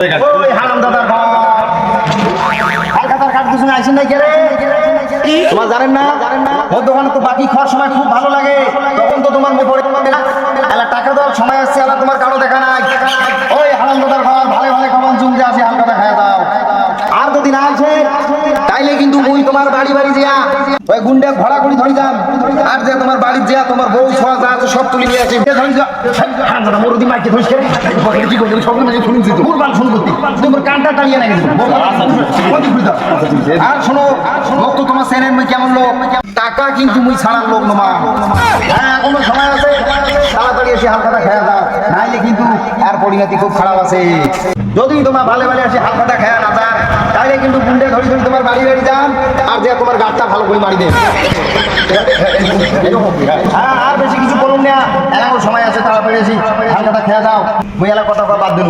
ওই হারামদাদার ঘর কলকাতার কাঠ দুজনে আইসেন নাই কেরে তোমার জানেন না ওর দোকানে তো বাকি খাওয়ার সময় খুব ভালো লাগে তখন তো তোমার মুখ পড়ে এলা টাকা দেওয়ার সময় আসছে এলা তোমার কারো দেখা নাই ওই হারামদাদার ঘর ভালো ভালো খাবার জুমতে আসে হালকাটা খাইয়া দাও আর যদি না আসে তাইলে কিন্তু মুই তোমার বাড়ি বাড়ি যা ওই গুন্ডে ঘোড়া করে ধরি যান আর যে তোমার বাড়ির যা তোমার বউ ছোঁয়া যা আছে সব তুলে নিয়ে আসি ধরি যা হারামদাদা মরুদি মাইকে ধরিস কেন কি করবি সকলে মাঝে শুনছি তো মুরবান শুরু করতে তোমার কানটা টানিয়ে না গেছে আর শোনো লোক তো তোমার সেনের মুই কেমন লোক টাকা কিন্তু মুই ছাড়ার লোক নমা হ্যাঁ কোনো সময় আছে তাড়াতাড়ি এসে হালকাটা খেয়া দাও নাইলে কিন্তু আর পরিণতি খুব খারাপ আছে যদি তোমার ভালো ভালো এসে হালকাটা খেয়া না যান তাইলে কিন্তু গুন্ডে ধরি ধরি তোমার বাড়ি বাড়ি যান আর যে তোমার গাছটা ভালো করে মারি দেন হ্যাঁ আর বেশি কিছু করুন না এমন সময় আছে তাড়াতাড়ি এসে হালকাটা খেয়া দাও মুই এলা কথা বাদ দিন